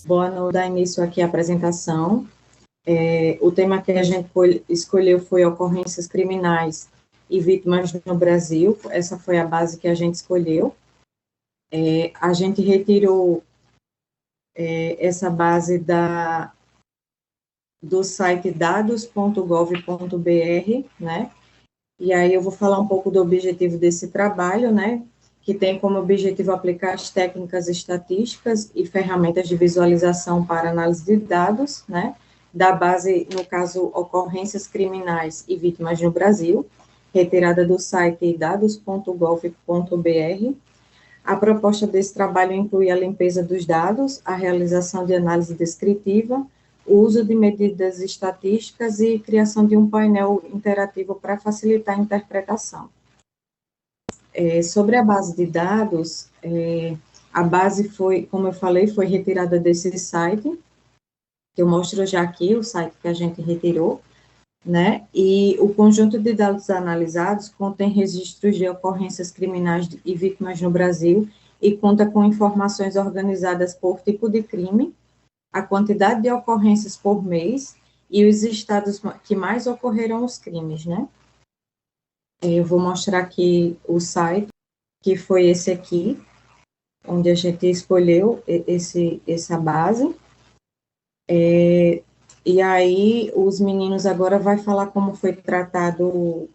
Boa noite, dar início aqui à apresentação. O tema que a gente escolheu foi ocorrências criminais e vítimas no Brasil. Essa foi a base que a gente escolheu. A gente retirou essa base do site dados.gov.br, né? E aí eu vou falar um pouco do objetivo desse trabalho, né? Que tem como objetivo aplicar as técnicas estatísticas e ferramentas de visualização para análise de dados, né? Da base, no caso, ocorrências criminais e vítimas no Brasil, retirada do site dados.gov.br. A proposta desse trabalho inclui a limpeza dos dados, a realização de análise descritiva, o uso de medidas estatísticas e criação de um painel interativo para facilitar a interpretação. Sobre a base de dados, a base foi, como eu falei, foi retirada desse site, que eu mostro já aqui, o site que a gente retirou, né? E o conjunto de dados analisados contém registros de ocorrências criminais e vítimas no Brasil e conta com informações organizadas por tipo de crime, a quantidade de ocorrências por mês e os estados que mais ocorreram os crimes, né? Eu vou mostrar aqui o site, que foi esse aqui, onde a gente escolheu essa base. E aí, os meninos agora vai falar como foi tratado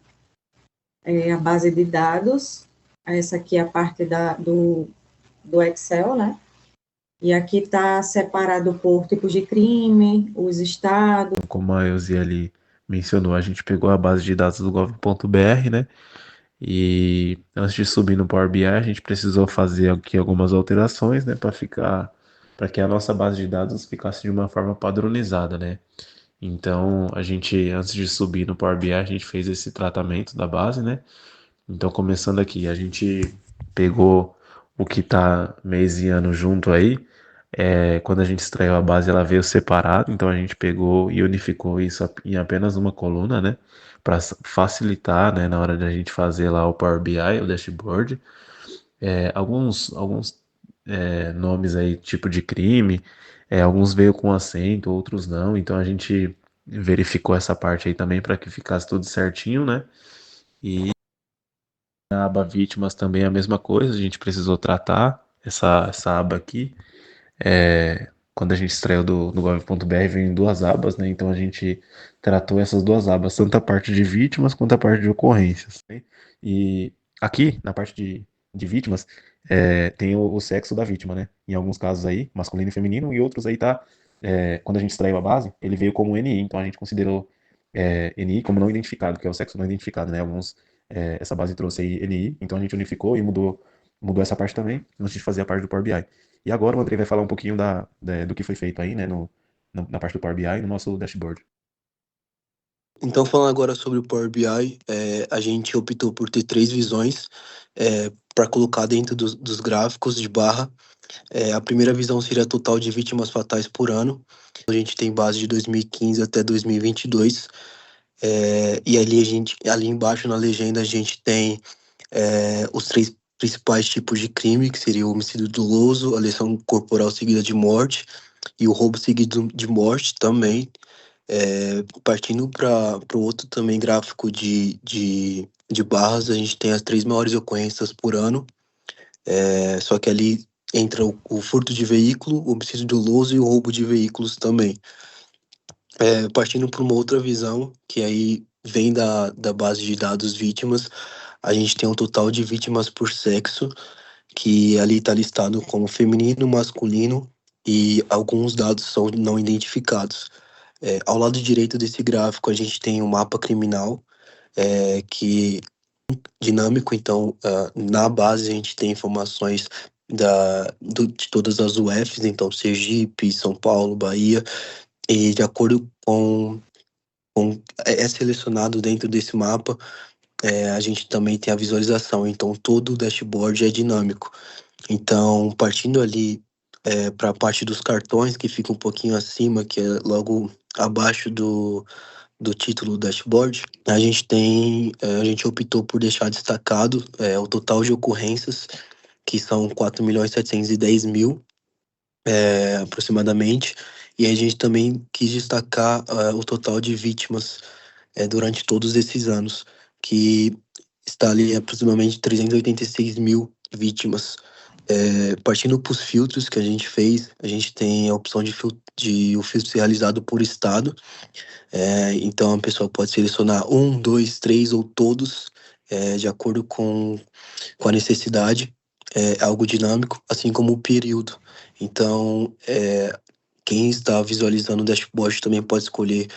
a base de dados. Essa aqui é a parte do Excel, né? E aqui está separado por tipos de crime, os estados. Como a Elzi ali mencionou, a gente pegou a base de dados do gov.br, né? E antes de subir no Power BI, a gente precisou fazer aqui algumas alterações, né, para que a nossa base de dados ficasse de uma forma padronizada, né? Então, a gente, antes de subir no Power BI, a gente fez esse tratamento da base, né? Então, começando aqui, a gente pegou o que tá mês e ano junto aí. Quando a gente extraiu a base, ela veio separado, então a gente pegou e unificou isso em apenas uma coluna, né? Para facilitar, né, na hora da gente fazer lá o Power BI, o dashboard. Alguns nomes aí, tipo de crime, alguns veio com acento, outros não, então a gente verificou essa parte aí também para que ficasse tudo certinho, né? E a aba vítimas também é a mesma coisa, a gente precisou tratar essa aba aqui. Quando a gente extraiu do gov.br, vem em duas abas, né? Então a gente tratou essas duas abas, tanto a parte de vítimas quanto a parte de ocorrências, né? E aqui, na parte de vítimas, tem o sexo da vítima, né? Em alguns casos aí, masculino e feminino, e outros aí tá. Quando a gente extraiu a base, ele veio como NI, então a gente considerou NI como não identificado, que é o sexo não identificado, né? Essa base trouxe aí NI, então a gente unificou e mudou essa parte também, antes de fazer a parte do Power BI. E agora o André vai falar um pouquinho do que foi feito aí, né, na parte do Power BI no nosso dashboard. Então, falando agora sobre o Power BI, a gente optou por ter 3 visões para colocar dentro dos gráficos de barra. A primeira visão seria a total de vítimas fatais por ano. A gente tem base de 2015 até 2022. E ali embaixo na legenda a gente tem os 3 principais tipos de crime, que seria o homicídio doloso, a lesão corporal seguida de morte e o roubo seguido de morte também. Partindo para o outro também gráfico de barras, a gente tem as 3 maiores ocorrências por ano. Só que ali entra o furto de veículo, o homicídio doloso e o roubo de veículos também. Partindo para uma outra visão, que aí vem da base de dados vítimas, a gente tem um total de vítimas por sexo, que ali está listado como feminino, masculino, e alguns dados são não identificados. Ao lado direito desse gráfico, a gente tem um mapa criminal, que é dinâmico, então na base a gente tem informações de todas as UFs, então Sergipe, São Paulo, Bahia, e de acordo com selecionado dentro desse mapa, a gente também tem a visualização, então todo o dashboard é dinâmico. Então, partindo ali para a parte dos cartões, que fica um pouquinho acima, que é logo abaixo do título do dashboard, a gente optou por deixar destacado o total de ocorrências, que são 4.710.000, aproximadamente, e a gente também quis destacar o total de vítimas durante todos esses anos, que está ali aproximadamente 386 mil vítimas. Partindo para os filtros que a gente fez, a gente tem a opção de o filtro ser realizado por estado. Então a pessoa pode selecionar um, dois, três ou todos, de acordo com a necessidade. É algo dinâmico, assim como o período. Então, quem está visualizando o dashboard também pode escolher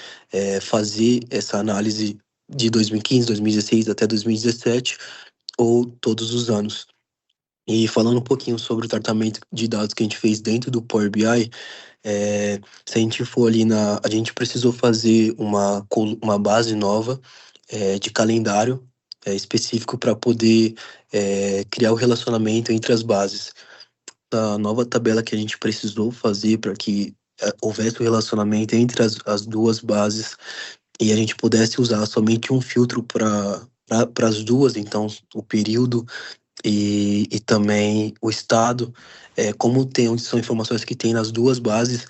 fazer essa análise de 2015, 2016 até 2017 ou todos os anos. E falando um pouquinho sobre o tratamento de dados que a gente fez dentro do Power BI, se a gente for ali a gente precisou fazer uma base nova de calendário específico para poder criar o relacionamento entre as bases. A nova tabela que a gente precisou fazer para que houvesse o relacionamento entre as duas bases e a gente pudesse usar somente um filtro para as duas, então o período e também o estado, como são informações que tem nas duas bases,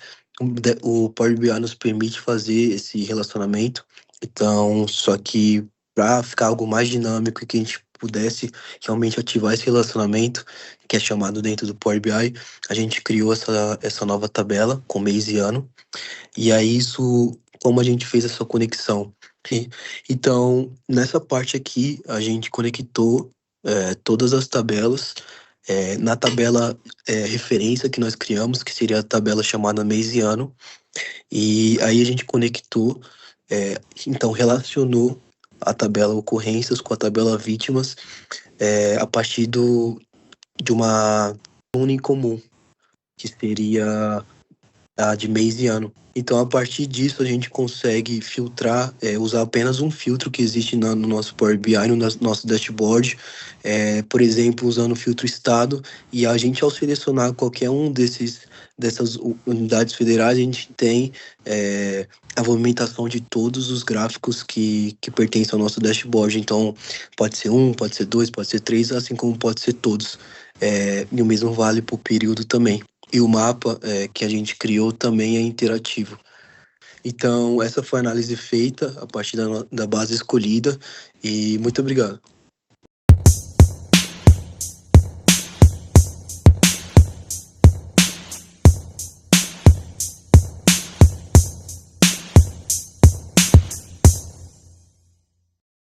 o Power BI nos permite fazer esse relacionamento. Então, só que para ficar algo mais dinâmico e que a gente pudesse realmente ativar esse relacionamento, que é chamado dentro do Power BI, a gente criou essa nova tabela com mês e ano. E aí isso, como a gente fez essa conexão? Então, nessa parte aqui, a gente conectou todas as tabelas. Na tabela referência que nós criamos, que seria a tabela chamada mês e ano, e aí a gente conectou, então relacionou a tabela ocorrências com a tabela vítimas a partir de uma une em comum, que seria a de mês e ano. Então, a partir disso, a gente consegue filtrar, usar apenas um filtro que existe no nosso Power BI, no nosso dashboard, por exemplo, usando o filtro estado, e a gente, ao selecionar qualquer um dessas unidades federais, a gente tem a movimentação de todos os gráficos que pertencem ao nosso dashboard. Então, pode ser um, pode ser dois, pode ser três, assim como pode ser todos. E o mesmo vale para o período também. E o mapa que a gente criou também é interativo. Então, essa foi a análise feita a partir da base escolhida. E muito obrigado.